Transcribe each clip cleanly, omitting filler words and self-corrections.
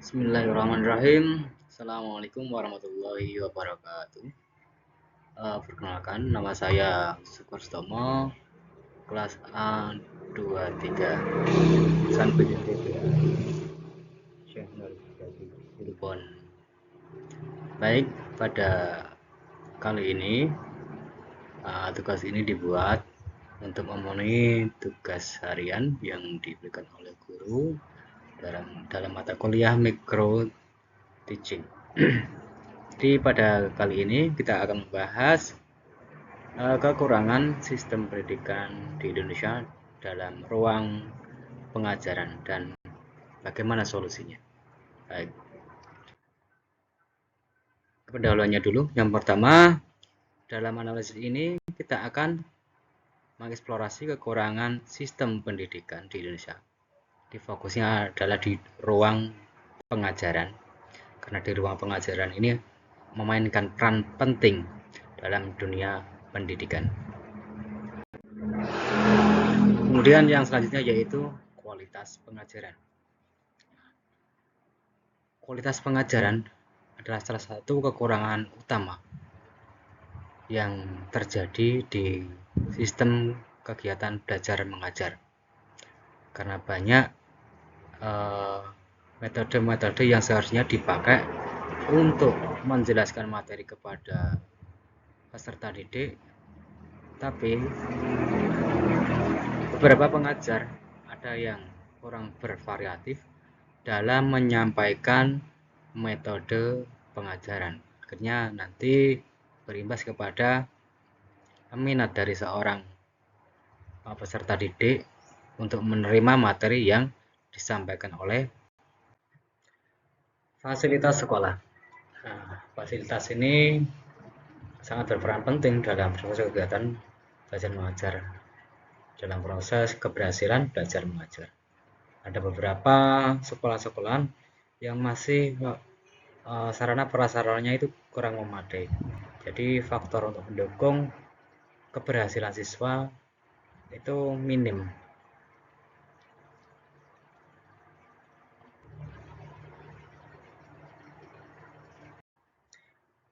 Bismillahirrahmanirrahim. Assalamualaikum warahmatullahi wabarakatuh. Perkenalkan, nama saya Sukurstomo, kelas A23, jurusan PJDPA, Syekh Nur Hidayat Cirebon. Baik, pada kali ini tugas ini dibuat untuk memenuhi tugas harian yang diberikan oleh guru dalam mata kuliah Micro Teaching. Jadi pada kali ini kita akan membahas kekurangan sistem pendidikan di Indonesia dalam ruang pengajaran dan bagaimana solusinya. Baik, pendahuluannya dulu. Yang pertama, dalam analisis ini kita akan mengeksplorasi kekurangan sistem pendidikan di Indonesia. Di fokusnya adalah di ruang pengajaran, karena di ruang pengajaran ini memainkan peran penting dalam dunia pendidikan. Kemudian yang selanjutnya yaitu kualitas pengajaran. Kualitas pengajaran adalah salah satu kekurangan utama yang terjadi di sistem kegiatan belajar mengajar, karena banyak metode-metode yang seharusnya dipakai untuk menjelaskan materi kepada peserta didik, tapi beberapa pengajar ada yang kurang bervariatif dalam menyampaikan metode pengajaran. Akhirnya nanti berimbas kepada minat dari seorang peserta didik untuk menerima materi yang disampaikan oleh fasilitas sekolah. Nah, fasilitas ini sangat berperan penting dalam proses kegiatan belajar mengajar, dalam proses keberhasilan belajar mengajar. Ada beberapa sekolah-sekolahan yang masih sarana prasarananya itu kurang memadai. Jadi faktor untuk mendukung keberhasilan siswa itu minim.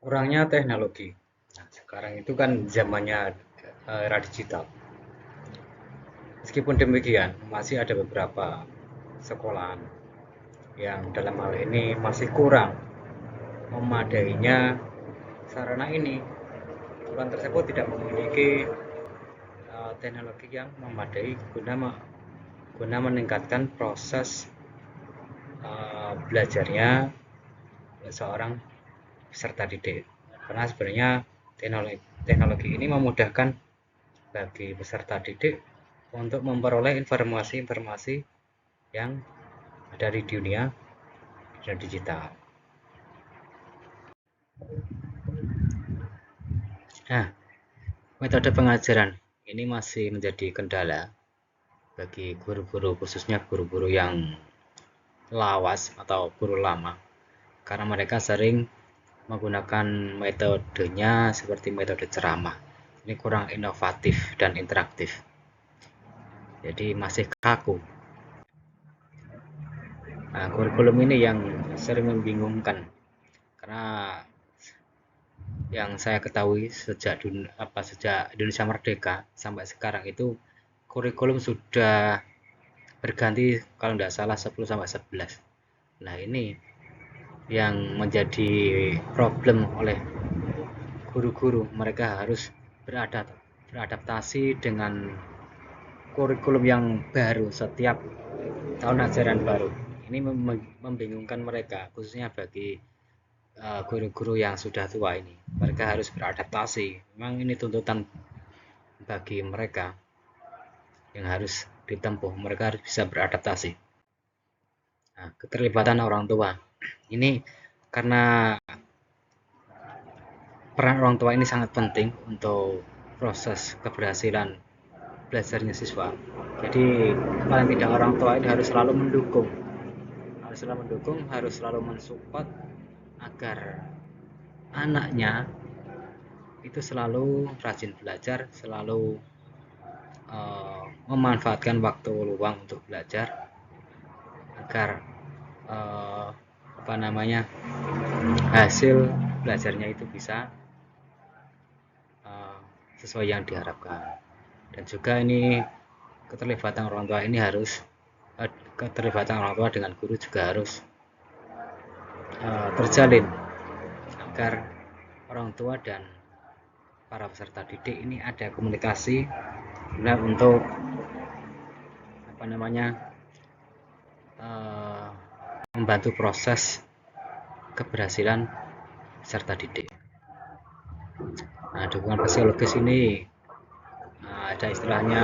Kurangnya teknologi. Nah, sekarang itu kan zamannya era digital. Meskipun demikian, masih ada beberapa sekolahan yang dalam hal ini masih kurang memadainya sarana ini. Sekolah tersebut tidak memiliki teknologi yang memadai guna meningkatkan proses belajarnya seorang peserta didik. Karena sebenarnya teknologi ini memudahkan bagi peserta didik untuk memperoleh informasi-informasi yang ada di dunia digital. Nah, metode pengajaran ini masih menjadi kendala bagi guru-guru, khususnya guru-guru yang lawas atau guru lama, karena mereka sering menggunakan metodenya seperti metode ceramah. Ini kurang inovatif dan interaktif, jadi masih kaku. Nah, kurikulum ini yang sering membingungkan, karena yang saya ketahui sejak Indonesia merdeka sampai sekarang itu kurikulum sudah berganti kalau tidak salah 10 sampai 11. Nah, ini yang menjadi problem oleh guru-guru. Mereka harus beradaptasi dengan kurikulum yang baru setiap tahun ajaran baru. Ini membingungkan mereka, khususnya bagi guru-guru yang sudah tua ini. Mereka harus beradaptasi. Memang ini tuntutan bagi mereka yang harus ditempuh. Mereka harus bisa beradaptasi. Nah, keterlibatan orang tua ini, karena peran orang tua ini sangat penting untuk proses keberhasilan belajarnya siswa. Jadi paling tidak orang tua ini harus selalu mendukung, harus selalu mensupport agar anaknya itu selalu rajin belajar, selalu memanfaatkan waktu luang untuk belajar, agar hasil belajarnya itu bisa sesuai yang diharapkan. Dan juga ini keterlibatan orang tua dengan guru juga harus terjalin agar orang tua dan para peserta didik ini ada komunikasi untuk membantu proses keberhasilan peserta didik. Nah, dukungan psikologis ini ada istilahnya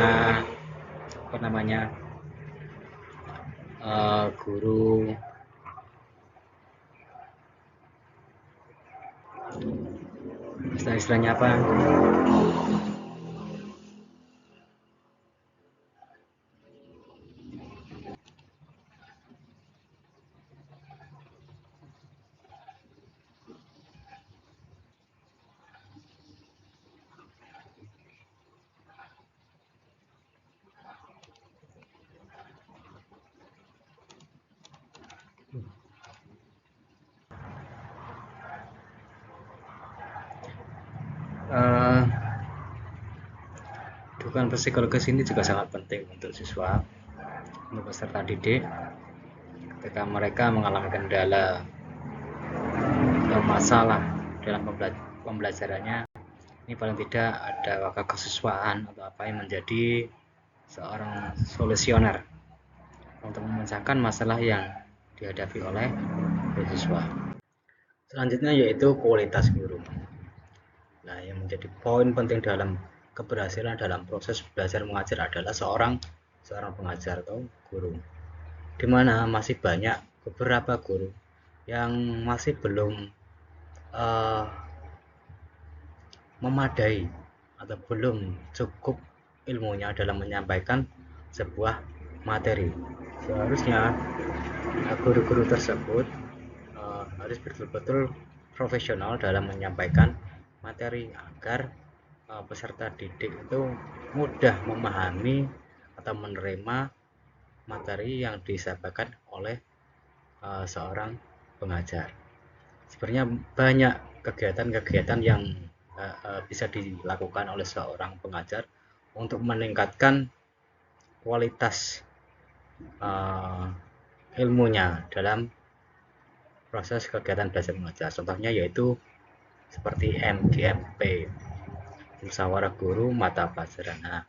guru istilahnya apa? Dukungan psikologis ini juga sangat penting untuk siswa, untuk peserta didik ketika mereka mengalami kendala atau masalah dalam pembelajarannya. Ini paling tidak ada kekesiswaan atau apa yang menjadi seorang solusioner untuk memecahkan masalah yang dihadapi oleh siswa. Selanjutnya yaitu kualitas guru. Nah, yang menjadi poin penting dalam keberhasilan dalam proses belajar mengajar adalah seorang pengajar atau guru, di mana masih banyak beberapa guru yang masih belum memadai atau belum cukup ilmunya dalam menyampaikan sebuah materi. Seharusnya guru-guru tersebut harus betul-betul profesional dalam menyampaikan materi agar peserta didik itu mudah memahami atau menerima materi yang disampaikan oleh seorang pengajar. Sebenarnya banyak kegiatan-kegiatan yang bisa dilakukan oleh seorang pengajar untuk meningkatkan kualitas ilmunya dalam proses kegiatan belajar mengajar. Contohnya yaitu seperti MGMP, musyawarah guru mata pelajaran. Nah,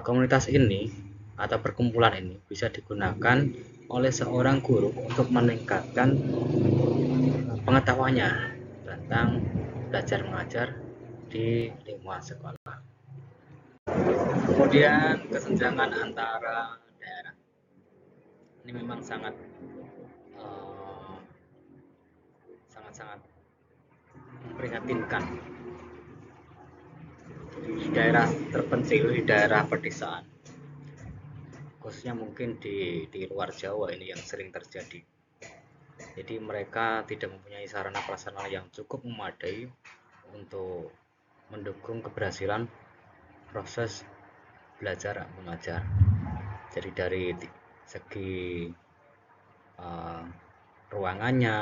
komunitas ini atau perkumpulan ini bisa digunakan oleh seorang guru untuk meningkatkan pengetahuannya tentang belajar mengajar di lingkungan sekolah. Kemudian kesenjangan antara daerah ini memang sangat memprihatinkan. Di daerah terpencil, di daerah pedesaan, khususnya mungkin di luar Jawa ini yang sering terjadi. Jadi mereka tidak mempunyai sarana prasarana yang cukup memadai untuk mendukung keberhasilan proses belajar mengajar. Jadi dari segi ruangannya,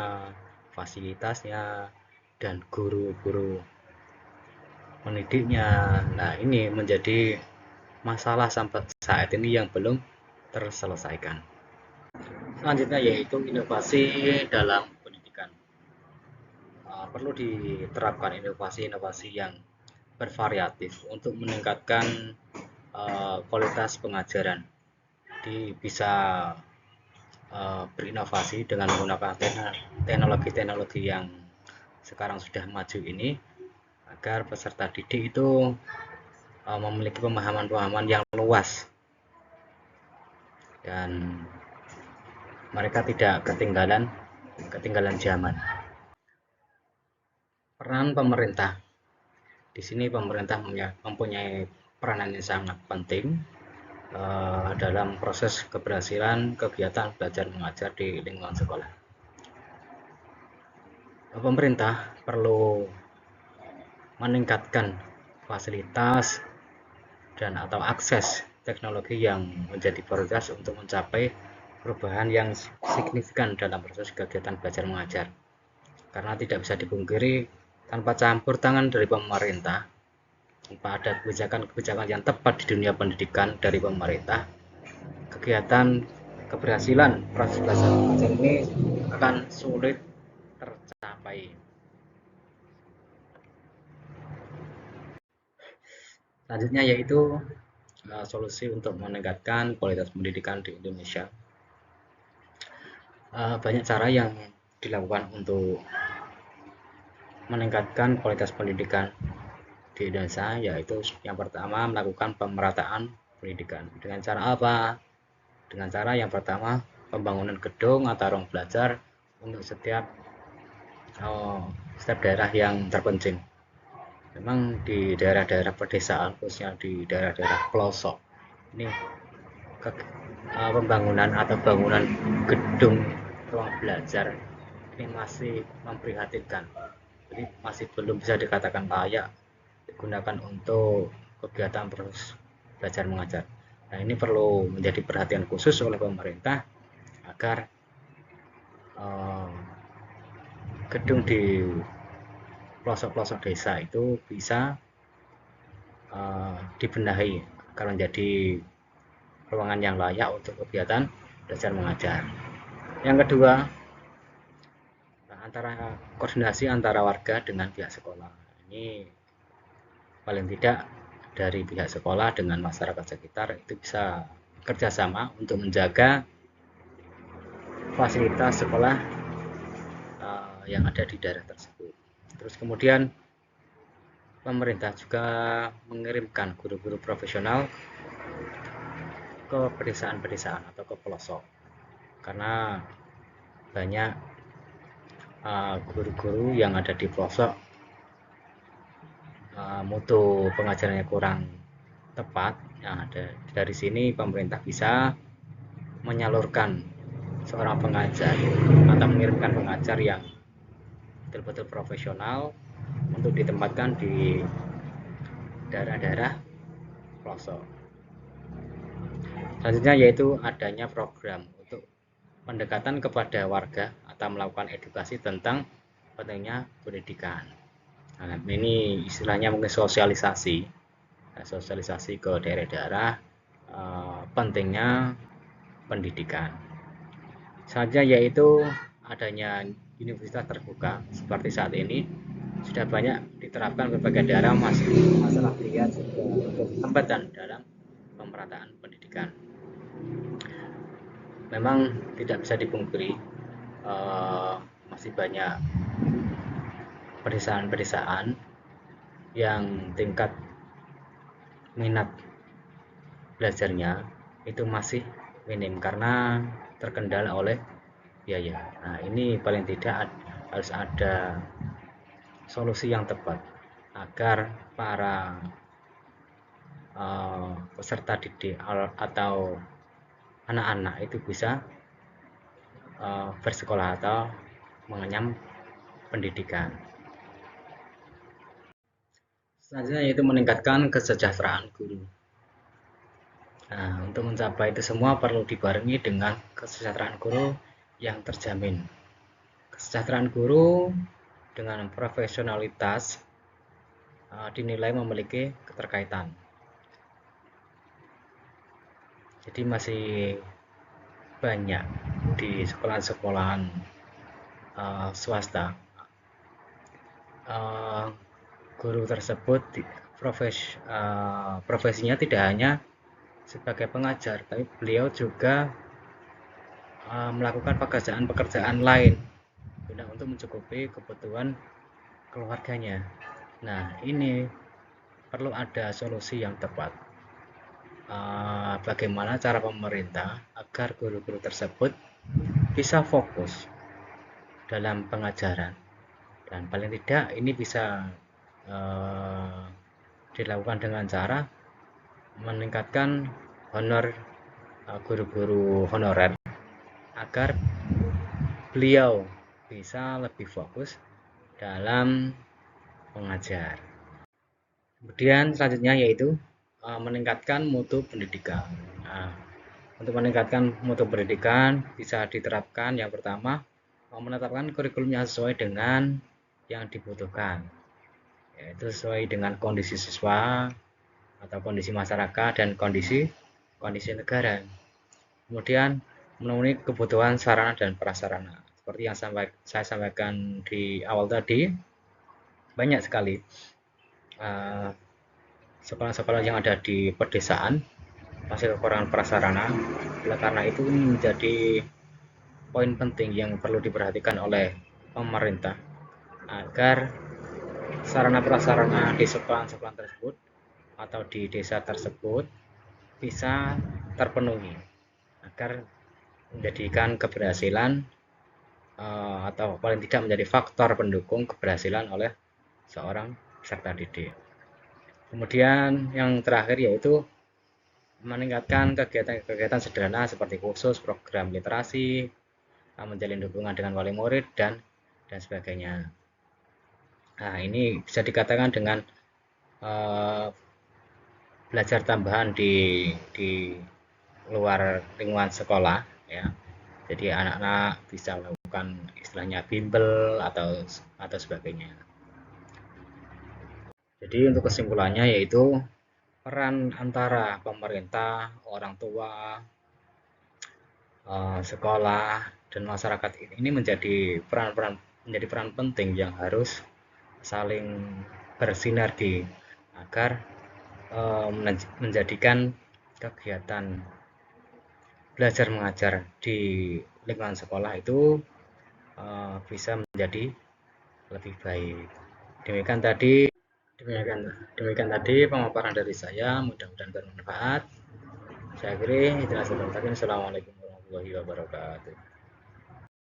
fasilitasnya, dan guru-guru pendidiknya. Nah, ini menjadi masalah sampai saat ini yang belum terselesaikan. Selanjutnya yaitu inovasi dalam pendidikan. Perlu diterapkan inovasi-inovasi yang bervariatif untuk meningkatkan kualitas pengajaran. Bisa berinovasi dengan menggunakan teknologi-teknologi yang sekarang sudah maju ini, agar peserta didik itu memiliki pemahaman-pemahaman yang luas dan mereka tidak ketinggalan zaman. Peran pemerintah. Di sini pemerintah mempunyai peranan yang sangat penting dalam proses keberhasilan kegiatan belajar mengajar di lingkungan sekolah. Pemerintah perlu meningkatkan fasilitas dan atau akses teknologi yang menjadi prioritas untuk mencapai perubahan yang signifikan dalam proses kegiatan belajar mengajar. Karena tidak bisa dipungkiri, tanpa campur tangan dari pemerintah, tanpa ada kebijakan-kebijakan yang tepat di dunia pendidikan dari pemerintah, kegiatan keberhasilan proses belajar mengajar ini akan sulit tercapai. Selanjutnya yaitu solusi untuk meningkatkan kualitas pendidikan di Indonesia. Banyak cara yang dilakukan untuk meningkatkan kualitas pendidikan di Indonesia, yaitu yang pertama melakukan pemerataan pendidikan. Dengan cara apa? Dengan cara yang pertama pembangunan gedung atau ruang belajar untuk setiap daerah yang terpencil. Memang di daerah-daerah pedesaan, khususnya di daerah-daerah pelosok, ini pembangunan atau bangunan gedung ruang belajar ini masih memprihatinkan. Jadi masih belum bisa dikatakan layak digunakan untuk kegiatan proses belajar mengajar. Nah, ini perlu menjadi perhatian khusus oleh pemerintah agar gedung di pelosok-pelosok desa itu bisa dibenahi agar menjadi ruangan yang layak untuk kegiatan belajar mengajar. Yang kedua, antara koordinasi antara warga dengan pihak sekolah. Ini paling tidak dari pihak sekolah dengan masyarakat sekitar itu bisa kerjasama untuk menjaga fasilitas sekolah yang ada di daerah tersebut. Terus kemudian pemerintah juga mengirimkan guru-guru profesional ke pedesaan-pedesaan atau ke pelosok, karena banyak guru-guru yang ada di pelosok mutu pengajarannya kurang tepat. Nah, dari sini pemerintah bisa menyalurkan seorang pengajar atau mengirimkan pengajar yang betul-betul profesional untuk ditempatkan di daerah-daerah pelosok. Selanjutnya yaitu adanya program untuk pendekatan kepada warga atau melakukan edukasi tentang pentingnya pendidikan. Nah, ini istilahnya mungkin sosialisasi ke daerah-daerah pentingnya pendidikan. Saja yaitu adanya universitas terbuka seperti saat ini sudah banyak diterapkan berbagai daerah, masalah biaya juga hambatan dalam pemerataan pendidikan. Memang tidak bisa dipungkiri masih banyak pedesaan-pedesaan yang tingkat minat belajarnya itu masih minim karena terkendala oleh biaya. Nah, ini paling tidak harus ada solusi yang tepat agar para peserta didik atau anak-anak itu bisa bersekolah atau mengenyam pendidikan. Selanjutnya yaitu meningkatkan kesejahteraan guru. Nah, untuk mencapai itu semua perlu dibarengi dengan kesejahteraan guru yang terjamin. Kesejahteraan guru dengan profesionalitas dinilai memiliki keterkaitan. Jadi masih banyak di sekolahan-sekolahan swasta guru tersebut profesinya tidak hanya sebagai pengajar, tapi beliau juga melakukan pekerjaan-pekerjaan lain guna untuk mencukupi kebutuhan keluarganya. Nah, ini perlu ada solusi yang tepat. Bagaimana cara pemerintah agar guru-guru tersebut bisa fokus dalam pengajaran, dan paling tidak ini bisa dilakukan dengan cara meningkatkan honor guru-guru honorer agar beliau bisa lebih fokus dalam mengajar. Kemudian selanjutnya yaitu meningkatkan mutu pendidikan. Nah, Untuk meningkatkan mutu pendidikan bisa diterapkan yang pertama menetapkan kurikulum yang sesuai dengan yang dibutuhkan, yaitu sesuai dengan kondisi siswa atau kondisi masyarakat dan kondisi negara. Kemudian memenuhi kebutuhan sarana dan prasarana. Seperti yang saya sampaikan di awal tadi, banyak sekali sekolah-sekolah yang ada di pedesaan masih kekurangan prasarana. Oleh karena itu ini menjadi poin penting yang perlu diperhatikan oleh pemerintah agar sarana prasarana di sekolah-sekolah tersebut atau di desa tersebut bisa terpenuhi agar menjadikan keberhasilan atau paling tidak menjadi faktor pendukung keberhasilan oleh seorang peserta didik. Kemudian yang terakhir yaitu meningkatkan kegiatan-kegiatan sederhana seperti kursus, program literasi, menjalin hubungan dengan wali murid dan sebagainya. Nah, ini bisa dikatakan dengan belajar tambahan di luar lingkungan sekolah, ya. Jadi anak-anak bisa melakukan istilahnya bimbel atau sebagainya. Jadi untuk kesimpulannya yaitu peran antara pemerintah, orang tua, sekolah dan masyarakat ini menjadi peran penting yang harus saling bersinergi agar menjadikan kegiatan belajar mengajar di lingkungan sekolah itu bisa menjadi lebih baik. Demikian tadi demikian tadi pemaparan dari saya, mudah-mudahan bermanfaat. Saya akhiri, Assalamualaikum warahmatullahi wabarakatuh.